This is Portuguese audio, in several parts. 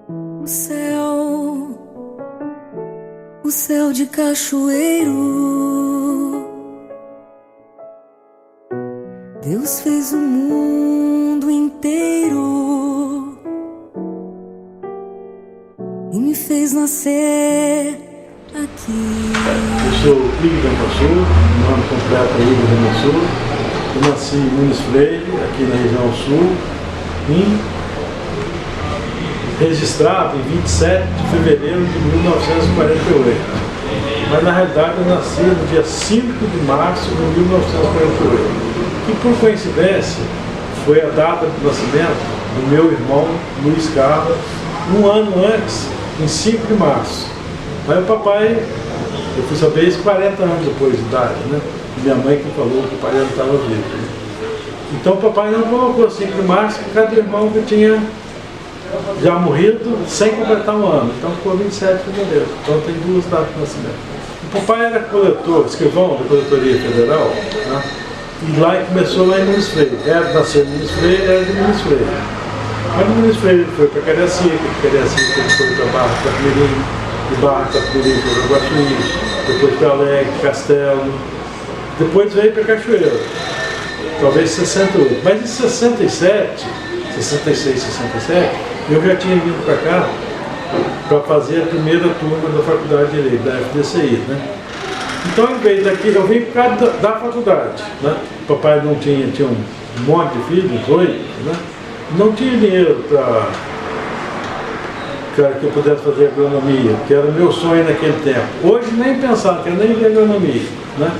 O céu de cachoeiro, Deus fez o mundo inteiro e me fez nascer aqui. Eu sou Igor Dantassu, meu nome completo é Igor Dantassu. Eu nasci em Minas Freire, aqui na região sul, registrado em 27 de fevereiro de 1948. Mas na realidade eu nasci no dia 5 de março de 1948, que por coincidência foi a data do nascimento do meu irmão Luiz Carlos, um ano antes, em 5 de março. Aí o papai, eu fui saber isso 40 anos depois de idade, né? Minha mãe que falou que o pai não estava vivo. Né? Então o papai não colocou 5 de março por causa do irmão que tinha já morrido sem completar um ano. Então ficou 27 de fevereiro. Então tem duas datas de nascimento. O papai era coletor, escrivão da Coletoria Federal, né? E lá ele começou lá em Minas Freire. Era nasceu em Minas Freire, era de Minas Freire. Mas de Minas Freire ele foi para Cariacica, de Cariacica ele foi para Barra Tapimirim, de Barra Tapimirim foi para Guaxuí, depois para Alegre, Castelo, depois veio para Cachoeiro, talvez 68. Mas em 67, 66, 67, eu já tinha vindo para cá para fazer a primeira turma da Faculdade de Direito, da FDCI, né? Então eu veio daqui, eu vim por causa da faculdade, né? Papai não tinha um monte de filhos, 8, né? Não tinha dinheiro para que eu pudesse fazer agronomia, que era o meu sonho naquele tempo. Hoje nem pensar, quero nem ver agronomia, né?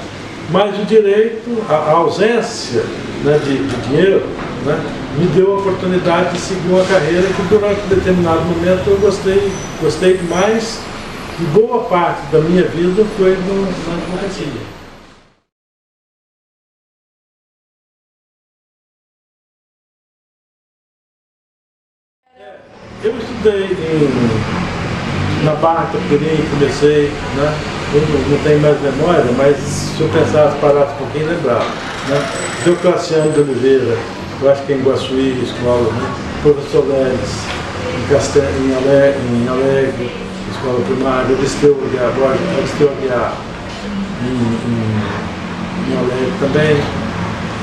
Mas o direito, a ausência, né, de dinheiro, né, me deu a oportunidade de seguir uma carreira que durante um determinado momento eu gostei demais, e boa parte da minha vida foi na advocacia. Eu estudei na Barra Tapimirim, comecei, né? Eu não tenho mais memória, mas se eu pensasse, parasse um pouquinho, lembrava. Né? Diocleciano de Oliveira, eu acho que é em Guaçuí, escola, né? Professor Leles, em Alegre, escola primária, Aristeu Aguiar, em Alegre também.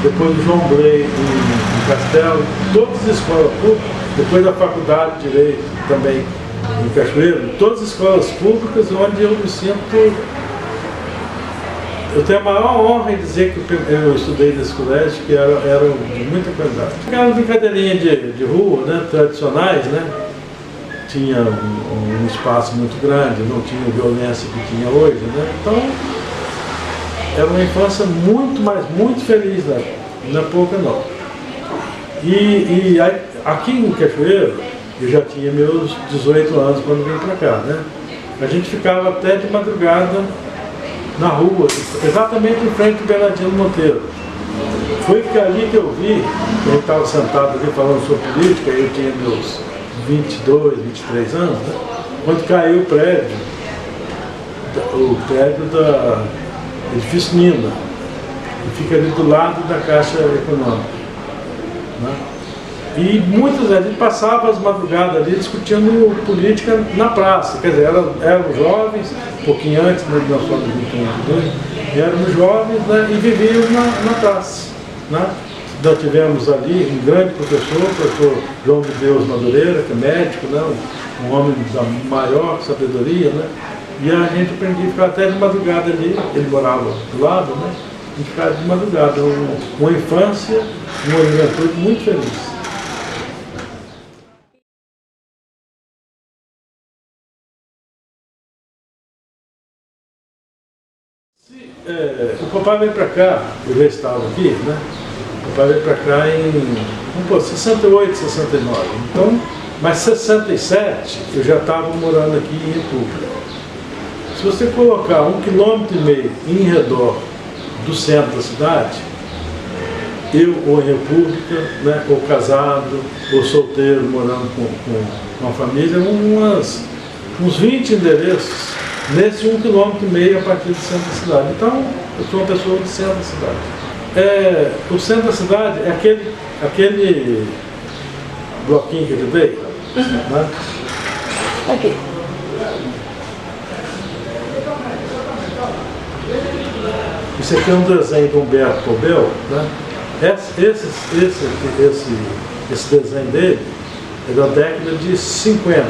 Depois o João Blei em Castelo, todas as escolas públicas, depois da Faculdade de Direito também em Cachoeiro, todas as escolas públicas onde eu me sinto. Eu tenho a maior honra em dizer que eu estudei nesse colégio, que era de muita qualidade. Aquelas brincadeirinhas de rua, né, tradicionais, né? Tinha um espaço muito grande, não tinha a violência que tinha hoje, né? Então, era uma infância muito feliz, né? Não é pouca não. E aqui em Cachoeiro, eu já tinha meus 18 anos quando vim para cá, né? A gente ficava até de madrugada na rua, exatamente em frente ao Bernardino Monteiro. Foi ali que eu vi, eu estava sentado ali falando sobre política, eu tinha meus 22, 23 anos, né? Quando caiu o prédio da edifício Nina, que fica ali do lado da Caixa Econômica, né? E muitas vezes a gente passava as madrugadas ali discutindo política na praça, quer dizer, eram jovens, um pouquinho antes, né, nós somos 21, 22, éramos jovens, né, e vivíamos na praça, né? Nós tivemos ali um grande professor, o professor João de Deus Madureira, que é médico, né, um homem da maior sabedoria, né? E a gente aprendia a ficar até de madrugada ali, ele morava do lado, né? A gente ficava de madrugada, uma infância, uma juventude muito feliz. O papai veio para cá, eu já estava aqui, né? O papai veio para cá em 68, 69. Então, mas 67 eu já estava morando aqui em República. Se você colocar 1,5 km em redor do centro da cidade, eu ou em República, né, ou casado, ou solteiro, morando com uma família, uns 20 endereços nesse 1,5 km a partir do centro da cidade. Então, eu sou uma pessoa do centro da cidade. O centro da cidade é aquele bloquinho que eu te dei, né? Aqui. Isso aqui é um desenho do Humberto Tobel, né? Esse desenho dele é da década de 50,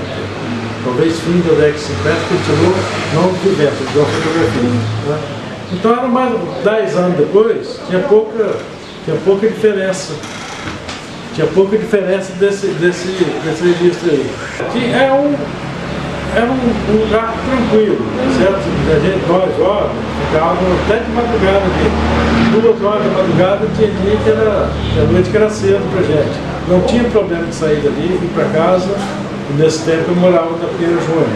talvez fim da década de 50, que ele tirou não de vivência, ele deu uma fotografia. Né? Então era mais 10 anos depois, tinha pouca diferença. Tinha pouca diferença desse registro aí. Era um lugar tranquilo, certo? A gente, nós, ficávamos até de madrugada ali. 2 horas da madrugada tinha dia que a noite que era cedo pra gente. Não tinha problema de sair dali, ir para casa. E nesse tempo eu morava na Pinheiro Júnior.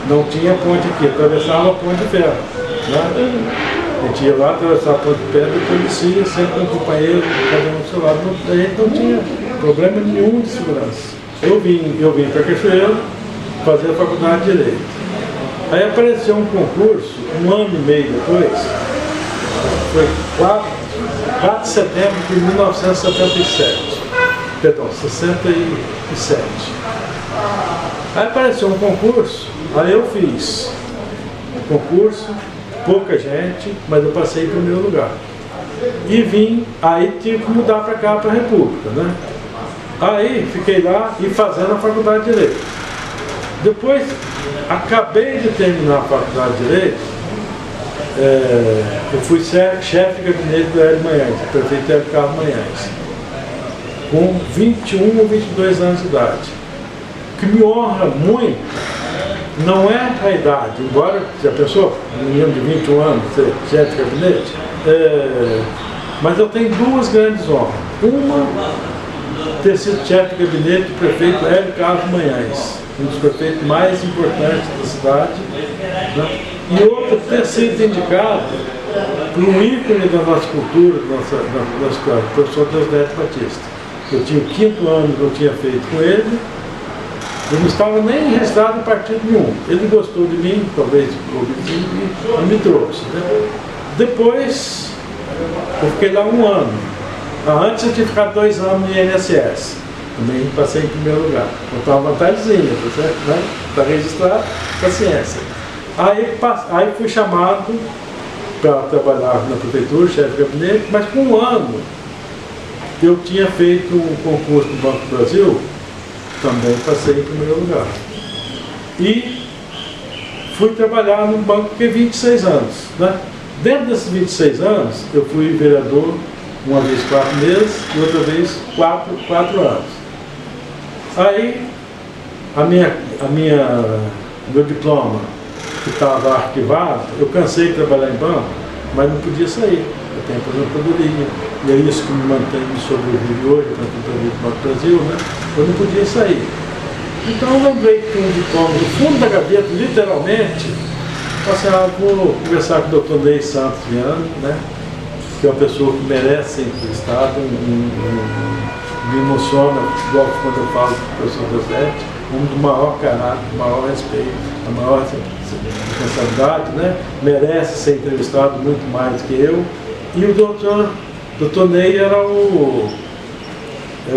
Não tinha ponte aqui, atravessava a ponte de ferro. Né? A gente ia lá, atravessava a ponte de ferro e depois descia, sempre com um companheiro, cada um do seu lado. A gente não tinha problema nenhum de segurança. Eu vim para Cachoeiro fazer a faculdade de Direito. Aí apareceu um concurso, 1 ano e meio depois, foi 4 de setembro de 1977. Perdão, 67. Aí apareceu um concurso, aí eu fiz o concurso, pouca gente, mas eu passei em primeiro lugar. E vim, aí tive que mudar para cá, para a República, né? Aí fiquei lá e fazendo a faculdade de Direito. Depois, acabei de terminar a faculdade de Direito, eu fui chefe de gabinete do Hélio Manhães, prefeito Hélio Carlos Manhães, com 21 ou 22 anos de idade. O que me honra muito não é a idade, embora, já pensou, um menino de 21 anos ser chefe de gabinete, mas eu tenho 2 grandes honras. Uma, ter sido chefe de gabinete do prefeito Hélio Carlos Manhães, um dos prefeitos mais importantes da cidade, né? E outra, ter sido indicado por um ícone da nossa cultura, da nossa história, o professor Deusdedito Batista. Eu tinha o 5º ano que eu tinha feito com ele, eu não estava nem registrado em partido nenhum. Ele gostou de mim, talvez e me trouxe. Né? Depois, eu fiquei lá 1 ano. Antes eu tinha ficado 2 anos no INSS. Também passei em primeiro lugar. Então uma vantagemzinha, certo? Né? Para registrar, paciência. Aí fui chamado para trabalhar na prefeitura, chefe de gabinete, mas com 1 ano eu tinha feito um concurso do Banco do Brasil, também passei em primeiro lugar. E fui trabalhar no banco por 26 anos. Né? Dentro desses 26 anos, eu fui vereador uma vez 4 meses e outra vez 4 anos. Aí, meu diploma, que estava arquivado, eu cansei de trabalhar em banco, mas não podia sair. Eu tenho aposentadoria. E é isso que me mantém, me sobrevive hoje, para o Banco do Brasil, né? Eu não podia sair. Então eu lembrei que tinha um diploma no fundo da gaveta, literalmente, eu vou conversar com o Dr. Ney Santos Viana, né? Que é uma pessoa que merece ser entrevistada, me emociona, igual quando eu falo com o professor Deusdedito, um do maior caráter, do maior respeito, da maior responsabilidade, né? Merece ser entrevistado muito mais do que eu. E o doutor Ney era o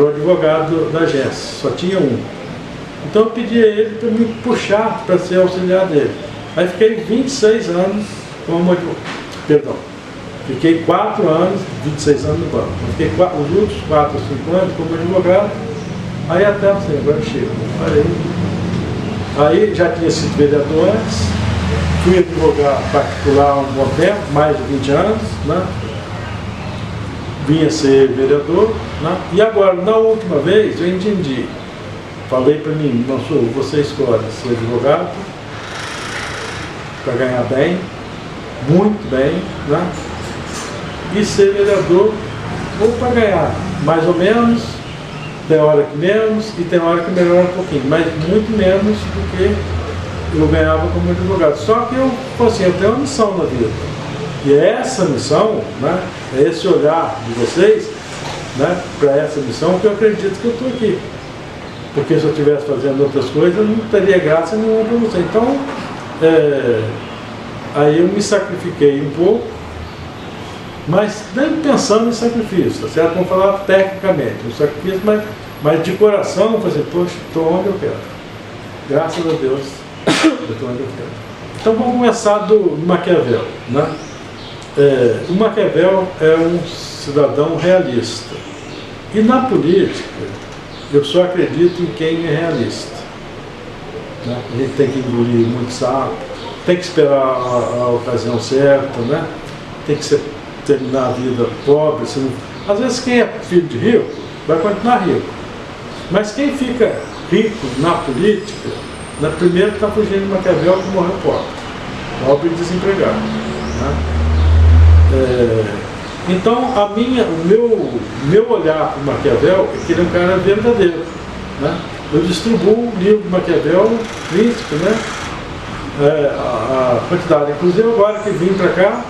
advogado da agência, só tinha um. Então eu pedi a ele para me puxar para ser auxiliar dele. Aí fiquei 26 anos como advogado. Perdão. Fiquei 4 anos, 26 anos no banco. Fiquei os últimos 4 ou 5 anos como advogado. Aí até assim, agora chega. Aí já tinha sido vereador antes, fui advogado particular há um bom tempo, mais de 20 anos, né? Vinha ser vereador, né? E agora, na última vez, eu entendi. Falei para mim, você escolhe ser advogado para ganhar bem, muito bem, né? E ser vereador ou para ganhar mais ou menos, tem hora que menos e tem hora que melhora um pouquinho, mas muito menos do que eu ganhava como advogado. Só que eu tenho uma missão na vida. E é essa missão, né, é esse olhar de vocês, né, para essa missão que eu acredito que eu estou aqui. Porque se eu estivesse fazendo outras coisas, eu não teria graça nenhuma para você. Então, aí eu me sacrifiquei um pouco, mas nem pensando em sacrifício, tá certo? Vamos falar tecnicamente, um sacrifício, mas de coração, eu falei assim, poxa, estou onde eu quero. Graças a Deus, eu estou onde eu quero. Então vamos começar do Maquiavel, né? O Maquiavel é um cidadão realista. E na política, eu só acredito em quem é realista. Né? A gente tem que engolir muito sapo, tem que esperar a ocasião certa, né? Tem que terminar a vida pobre. Às vezes quem é filho de rico vai continuar rico. Mas quem fica rico na política, primeiro está fugindo de Maquiavel que morreu pobre e desempregado. Né? Então o meu olhar para o Maquiavel é que ele é um cara verdadeiro. Né? Eu distribuo o livro de Maquiavel, Príncipe, né? A quantidade. Inclusive agora que vim para cá,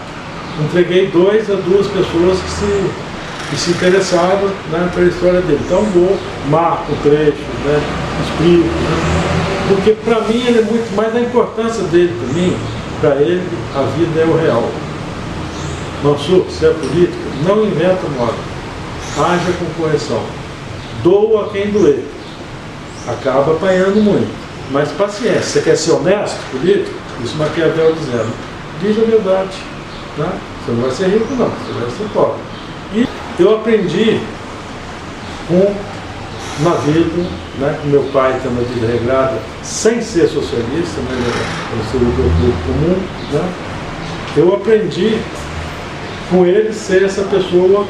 entreguei 2 a 2 pessoas que se interessaram, né, pela história dele. Então vou, marco o trecho, né, explico, né, porque para mim ele é muito mais a importância dele para mim, para ele a vida é o real. Mansur, se é política, não inventa moda, haja com correção, doa quem doer, acaba apanhando muito, mas paciência. Você quer ser honesto, político? Isso Maquiavel dizendo, diz a verdade, né? Você não vai ser rico não, você vai ser pobre. E eu aprendi na vida, né, com meu pai tendo a vida regrada, sem ser socialista, né, ele ser do grupo comum, né, eu aprendi com ele ser essa pessoa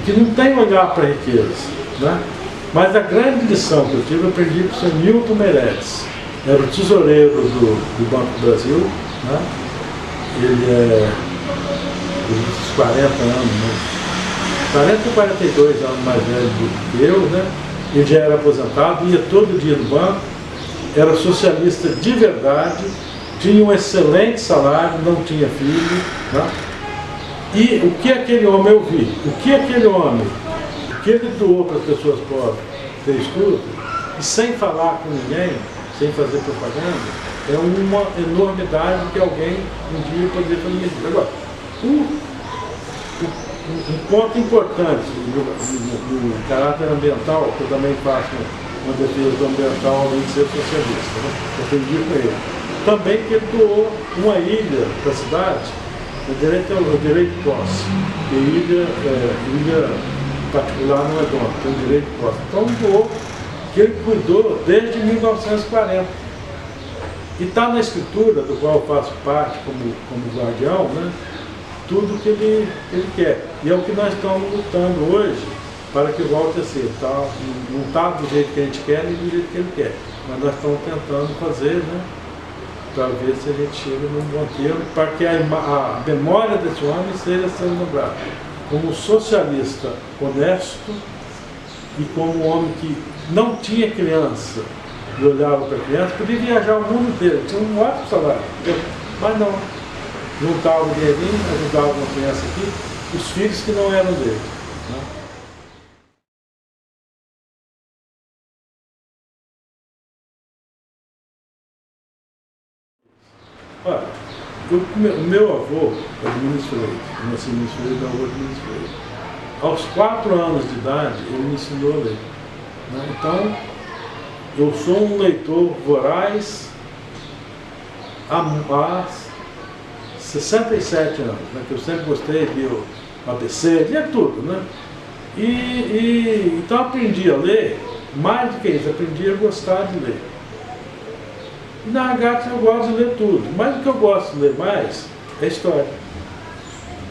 que não tem olhar para riquezas, né? Mas a grande lição que eu tive, eu aprendi com o Sr. Milton Meirelles, era o tesoureiro do Banco do Brasil, né? Ele é dos 40 anos, né? 40 ou 42 anos mais velho do que eu, né? Ele já era aposentado, ia todo dia no banco, era socialista de verdade, tinha um excelente salário, não tinha filho, né? E o que aquele homem, eu vi, o que aquele homem, o que ele doou para as pessoas pobres, fez tudo, e sem falar com ninguém, sem fazer propaganda, é uma enormidade que alguém um dia poderia fazer isso. Agora, um ponto importante do caráter ambiental, que eu também faço uma defesa do ambiental além de ser socialista, né? Eu aprendi com ele. Também que ele doou uma ilha para a cidade, o direito de posse, que ilha particular não é dona, tem o direito de posse. Então doou, que ele cuidou desde 1940. E está na escritura, do qual eu faço parte como guardião, né? Tudo que ele quer. E é o que nós estamos lutando hoje para que volte a ser. Tá? Não está do jeito que a gente quer, nem do jeito que ele quer. Mas nós estamos tentando fazer, né? Para ver se a gente chega num bom termo, para que a memória desse homem seja sendo lembrada como um socialista honesto e como um homem que não tinha criança e olhava para a criança, podia viajar o mundo inteiro, tinha um ótimo salário, mas não. Juntava o dinheirinho, ajudava uma criança aqui, os filhos que não eram dele. Né? Olha, o meu avô era ministro Leite, eu nasci ministro Leite, meu avô era ministro Leite. Aos 4 anos de idade, ele me ensinou a ler. Né? Então, eu sou um leitor voraz há 67 anos, né? Que eu sempre gostei de ler o ABC, lia tudo, né? Então aprendi a ler, mais do que isso, aprendi a gostar de ler. E na Agata eu gosto de ler tudo, mas o que eu gosto de ler mais é história.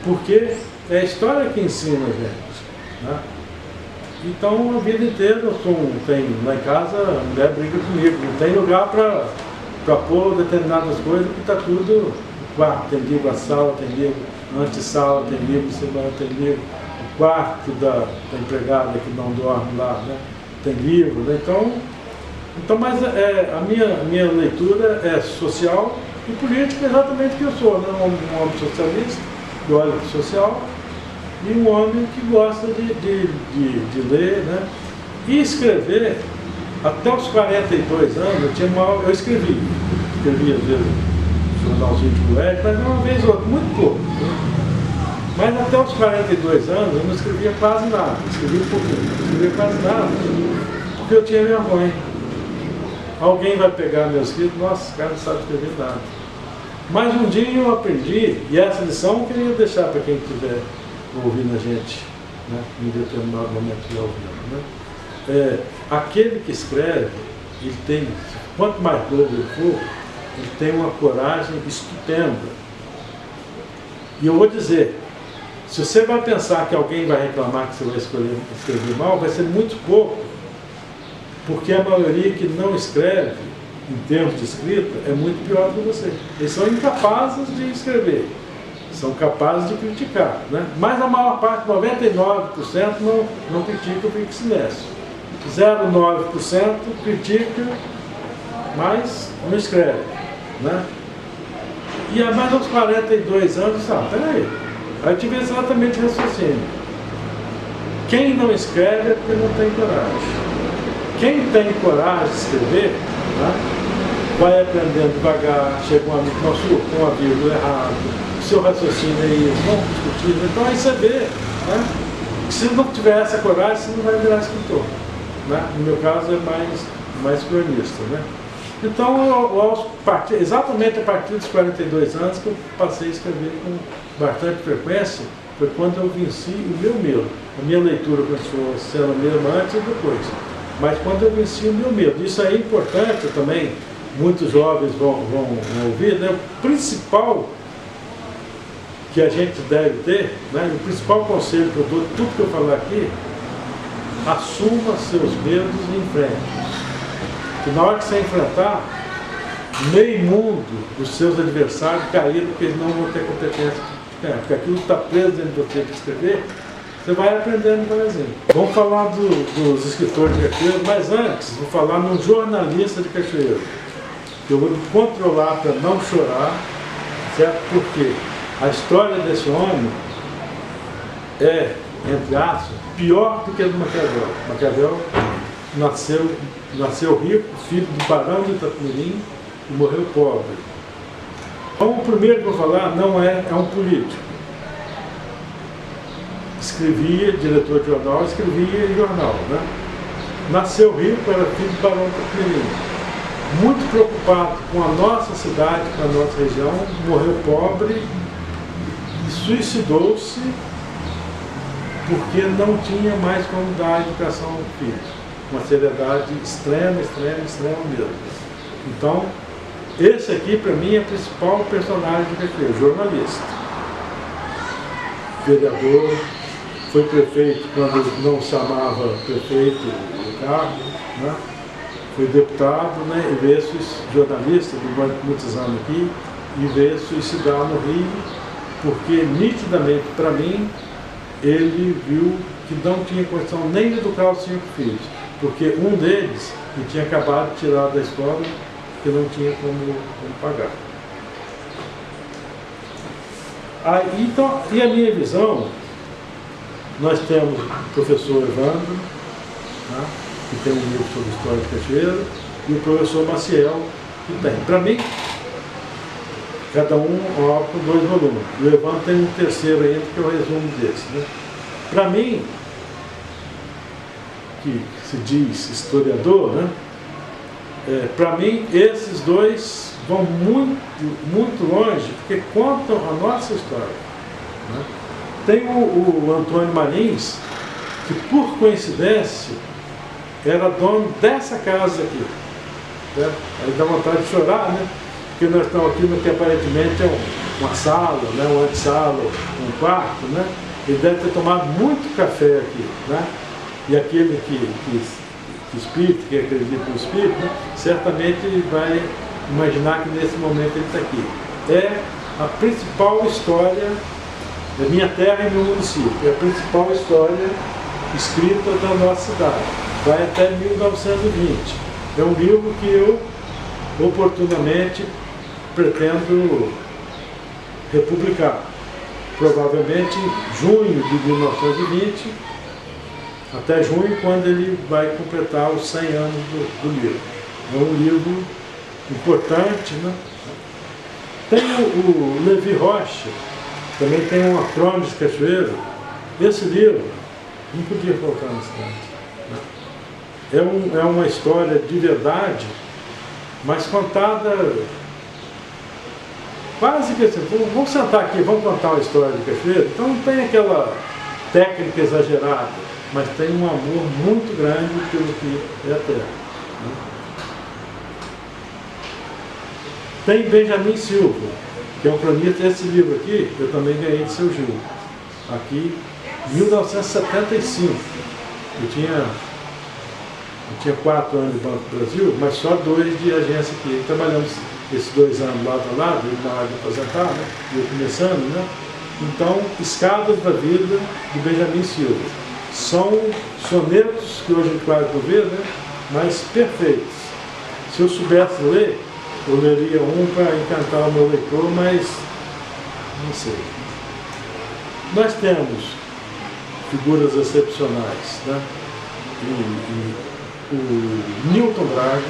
Porque é a história que ensina a gente. Né? Então a vida inteira lá em casa a mulher briga comigo, não tem lugar para pôr determinadas coisas, porque está tudo no quarto, tem livro, a sala tem livro, na antessala tem livro, semana tem livro, o quarto da empregada que não dorme lá, né? Tem livro, né? Então, mas a minha leitura é social e política, exatamente o que eu sou, né? Um homem socialista, que olha para o social, e um homem que gosta de ler, né? E escrever. Até os 42 anos eu escrevi às vezes jornalzinho de moleque, mas uma vez ou outra, muito pouco. Né? Mas até os 42 anos eu não escrevia quase nada, escrevia um pouquinho, não escrevia quase nada, porque eu tinha vergonha. alguém vai pegar meu escrito, nossa, esse cara não sabe escrever nada. Mas um dia eu aprendi, e essa lição eu queria deixar para quem estiver ouvindo a gente, né, em determinado momento de ouvindo, né? Aquele que escreve, ele tem, quanto mais novo ele for, ele tem uma coragem estupenda. E eu vou dizer, se você vai pensar que alguém vai reclamar que você vai escrever mal, vai ser muito pouco, porque a maioria que não escreve, em termos de escrita, é muito pior do que você. Eles são incapazes de escrever, são capazes de criticar, né? Mas a maior parte, 99%, não critica, fica em silêncio. 0,9% critica, mas não escreve, né? E há mais uns 42 anos, peraí, aí eu tive exatamente o raciocínio. Quem não escreve é porque não tem coragem. Quem tem coragem de escrever, né, vai aprendendo devagar, chega um amigo, nosso, tem uma vírgula errada, o seu raciocínio é isso, vamos discutir. Então aí você vê, né, que se não tiver essa coragem, você não vai virar escritor. Né? No meu caso é mais cronista. Né? Então, exatamente a partir dos 42 anos que eu passei a escrever com bastante frequência, foi quando eu venci o meu medo. A minha leitura começou sendo mesmo antes e depois. Mas quando eu venci o meu medo. Isso aí é importante também, muitos jovens vão ouvir, né? O principal que a gente deve ter, né? O principal conselho que eu dou, tudo que eu falar aqui, assuma seus medos e enfrente. Que na hora que você enfrentar, meio mundo dos seus adversários caíram porque eles não vão ter competência de ganhar. Porque aquilo que está preso dentro de você de escrever, você vai aprendendo devagarzinho. Vamos falar dos escritores de Cachoeiro, mas antes, vou falar num jornalista de Cachoeiro. Que eu vou me controlar para não chorar, certo? Porque a história desse homem é, entre aspas, pior do que a do Maquiavel. Maquiavel nasceu rico, filho do barão de Itapemirim e morreu pobre. Então, o primeiro que eu vou falar não é um político. Escrevia, diretor de jornal, escrevia em jornal, né? Nasceu rico, era filho do barão de Itapemirim. Muito preocupado com a nossa cidade, com a nossa região, morreu pobre e suicidou-se porque não tinha mais como dar a educação ao filho. Uma seriedade extrema mesmo. Então, esse aqui para mim é o principal personagem do Cachoeiro, jornalista. Vereador, foi prefeito quando não se chamava prefeito do cargo, né? Foi deputado, né? E veio jornalista durante muitos anos aqui, e veio suicidar no Rio, porque nitidamente para mim, ele viu que não tinha condição nem de educar os 5 filhos, porque um deles ele tinha acabado de tirar da escola que não tinha como pagar. Então, e a minha visão, nós temos o professor Evandro, né, que tem um livro sobre história de Cachoeiro, e o professor Maciel, que tem. Para mim, cada um com 2 volumes. O Evandro tem um terceiro ainda, que é o resumo desse. Né? Para mim, que se diz historiador, né? Para mim, esses dois vão muito longe, porque contam a nossa história. Né? Tem o Antônio Marins, que por coincidência era dono dessa casa aqui. Né? Aí dá vontade de chorar, né? Porque nós estamos aqui no que aparentemente é uma sala, né? Uma antessala, um quarto, né? Ele deve ter tomado muito café aqui, né? E aquele que espírito, que acredita no espírito, né? Certamente vai imaginar que nesse momento ele está aqui. É a principal história da minha terra e meu município, é a principal história escrita da nossa cidade. Vai até 1920. É um livro que eu, oportunamente, pretendo republicar. Provavelmente em junho de 1920, até junho, quando ele vai completar os 100 anos do livro. É um livro importante, né? Tem o Levi Rocha, também tem uma crônica de Cachoeiro. Esse livro não podia faltar na cidade. Né? É uma história de verdade mas contada quase que assim, vamos sentar aqui, vamos contar uma história de Cachoeira. Então não tem aquela técnica exagerada, mas tem um amor muito grande pelo que é a terra. Né? Tem Benjamin Silva, que é um cronista. Esse livro aqui eu também ganhei de seu Gil, aqui em 1975. Eu tinha 4 anos de Banco do Brasil, mas só 2 de agência aqui. Trabalhamos esses 2 anos lado a lado, ele na hora de aposentar, né? Eu começando, né? Então, Escadas da Vida, de Benjamin Silva. São sonetos que hoje a gente quase não vê, né? Mas perfeitos. Se eu soubesse ler, eu leria um para encantar o meu leitor, mas não sei. Nós temos figuras excepcionais, né? O Newton Braga,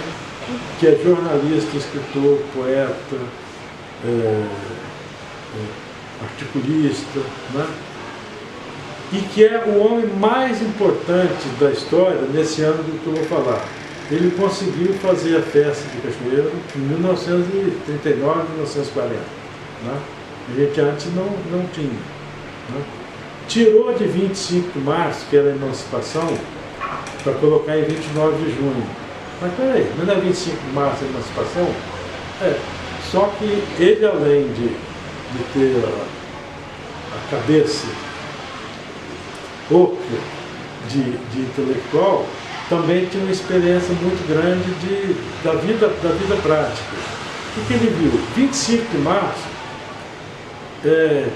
que é jornalista, escritor, poeta, articulista, né? E que é o homem mais importante da história nesse ano do que eu vou falar. Ele conseguiu fazer a festa de Cachoeira em 1939, 1940. Né? A gente antes não tinha. Né? Tirou de 25 de março, que era a emancipação, para colocar em 29 de junho. Mas peraí, não é 25 de março a emancipação? Só que ele, além de ter a cabeça oca de intelectual, também tinha uma experiência muito grande da vida prática. O que ele viu? 25 de março,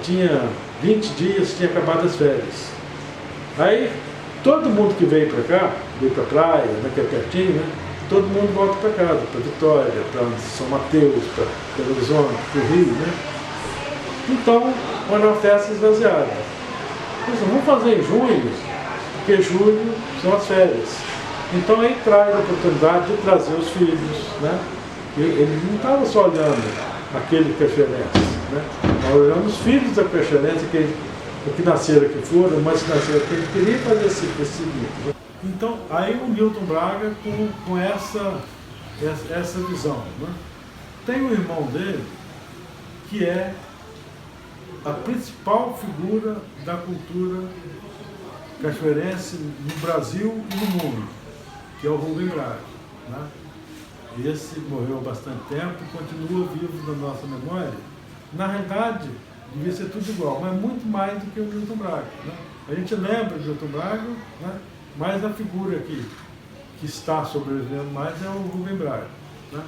tinha 20 dias, tinha acabado as férias. Aí, todo mundo que veio para cá, veio para a praia, né, que é pertinho, né, todo mundo volta para casa, para Vitória, para São Mateus, para Belo Horizonte, para o Rio, né? Então, era uma festa esvaziada. Vamos fazer em junho, porque julho são as férias. Então aí traz a oportunidade de trazer os filhos, né? Ele não estava só olhando aquele cachoeirense, né? Nós olhamos os filhos da cachoeirense, que nasceram aqui foram, mas que nasceram aqui, ele queria fazer esse livro. Então, aí o Newton Braga com essa visão, né? Tem o irmão dele, que é a principal figura da cultura cachoeirense no Brasil e no mundo, que é o Rubem Braga. Né? Esse morreu há bastante tempo e continua vivo na nossa memória. Na realidade, devia ser tudo igual, mas muito mais do que o Newton Braga. Né? A gente lembra de Newton Braga, né? Mas a figura que está sobrevivendo mais é o Rubem Braga. Né?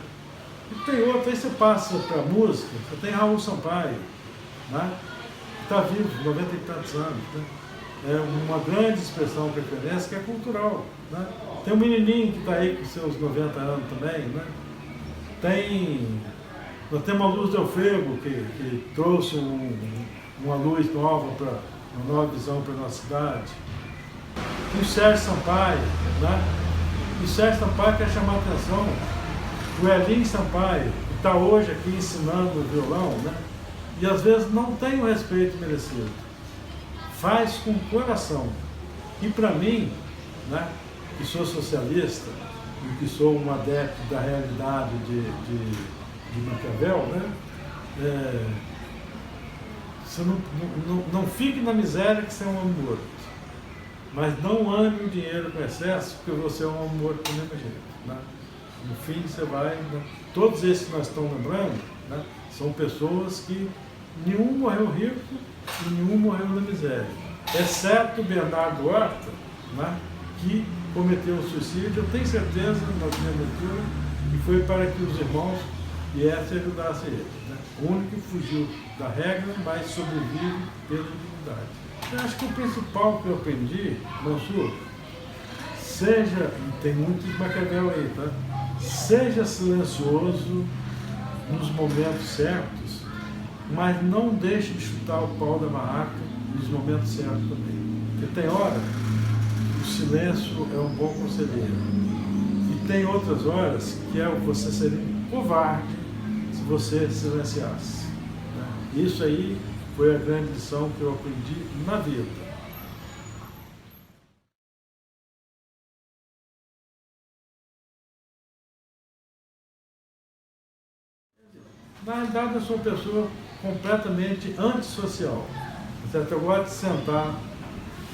E tem outro, aí você passa para a música, você tem Raul Sampaio, né? Está vivo, 90 e tantos anos. Né? É uma grande expressão de referência que é cultural. Né? Tem um menininho que está aí com seus 90 anos também. Né? Nós temos a Luz Del Fego, que trouxe uma luz nova, uma nova visão para a nossa cidade. E o Sérgio Sampaio, né? E o Sérgio Sampaio quer chamar a atenção. O Elinho Sampaio, que está hoje aqui ensinando o violão, né? E às vezes não tem o respeito merecido. Faz com o coração. E para mim, né, que sou socialista, e que sou um adepto da realidade de Maquiavel, né, você não fique na miséria que você é um homem morto. Mas não ame o dinheiro com excesso, porque você é um homem morto do mesmo jeito. Né? No fim, você vai... Né? Todos esses que nós estamos lembrando, né, são pessoas que nenhum morreu rico e nenhum morreu na miséria. Exceto Bernardo Horta, né, que cometeu um suicídio, eu tenho certeza, na minha leitura, que foi para que os irmãos viessem e ajudassem ele. Né? O único que fugiu da regra, mas sobrevive pela dignidade. Eu acho que o principal que eu aprendi, Mansur, tem muito de Maquiavel aí, tá? Seja silencioso nos momentos certos, mas não deixe de chutar o pau da barraca nos momentos certos também. Porque tem hora que o silêncio é um bom conselheiro. E tem outras horas que você seria um covarde se você silenciasse. Né? Isso aí foi a grande lição que eu aprendi na vida. Na realidade, eu sou uma pessoa completamente antissocial. Certo? Eu gosto de sentar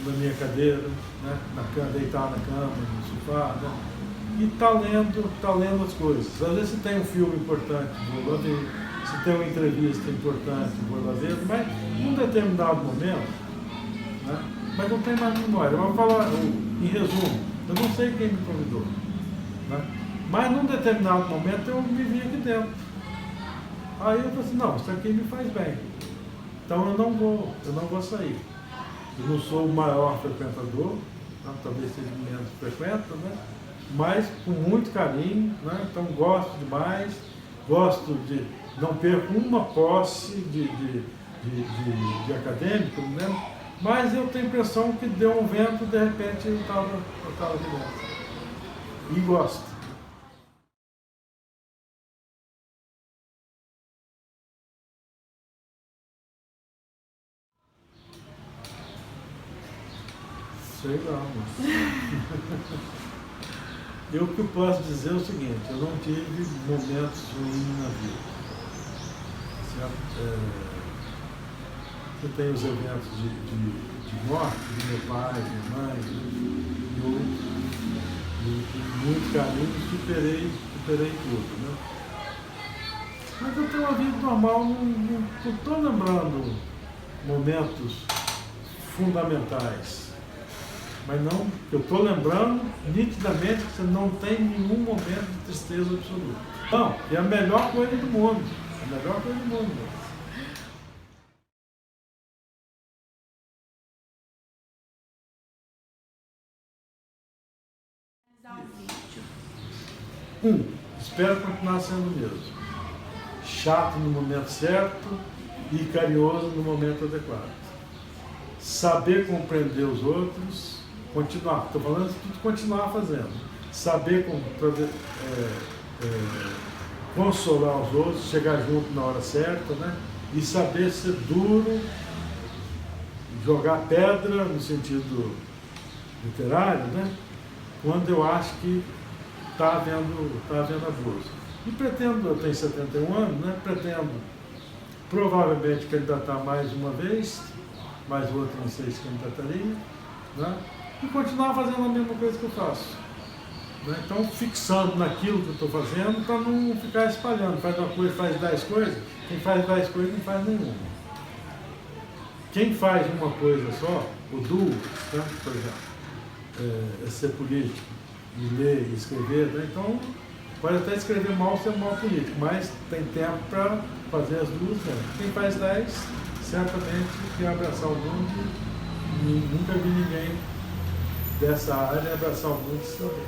na minha cadeira, né? Deitar na cama, no sofá, né? E tá lendo as coisas. Às vezes se tem um filme importante, vou lá ver. Se tem uma entrevista importante, vou lá ver. Mas num determinado momento, né? Mas não tem mais memória. Vamos falar, em resumo, eu não sei quem me convidou. Né? Mas num determinado momento eu me vi aqui dentro. Aí eu falei assim, não, isso aqui me faz bem. Então eu não vou sair. Eu não sou o maior frequentador, né? Talvez seja menos frequenta, né? Mas com muito carinho, né? Então gosto demais, gosto de, não perco uma posse de acadêmico, né? Mas eu tenho a impressão que deu um vento, de repente eu estava aqui dentro. E gosto. Sei lá, mas... Eu que posso dizer é o seguinte, eu não tive momentos ruins na vida. Você tem os eventos de morte de meu pai, minha mãe, e outros. E com muito carinho superei tudo, né? Mas eu tenho uma vida normal, não estou lembrando momentos fundamentais. Mas não, eu estou lembrando nitidamente que você não tem nenhum momento de tristeza absoluta. Não, é a melhor coisa do mundo. A melhor coisa do mundo. Espero continuar sendo o mesmo. Chato no momento certo e carinhoso no momento adequado. Saber compreender os outros, continuar, estou falando de tudo continuar fazendo. Saber consolar os outros, chegar junto na hora certa, né? E saber ser duro, jogar pedra no sentido literário, né? Quando eu acho que está havendo abuso. E pretendo, eu tenho 71 anos, né? Pretendo provavelmente candidatar mais uma vez, mais outra não sei se candidataria, né? E continuar fazendo a mesma coisa que eu faço. Né? Então, fixando naquilo que eu estou fazendo para não ficar espalhando. Faz uma coisa, faz 10 coisas, quem faz 10 coisas não faz nenhuma. Quem faz uma coisa só, o duo, né? Por exemplo, é ser político, e ler e escrever, né? Então pode até escrever mal, ser mal político, mas tem tempo para fazer as duas, né? Quem faz 10, certamente quer abraçar o mundo, e nunca vi ninguém dessa área abraçar o mundo também.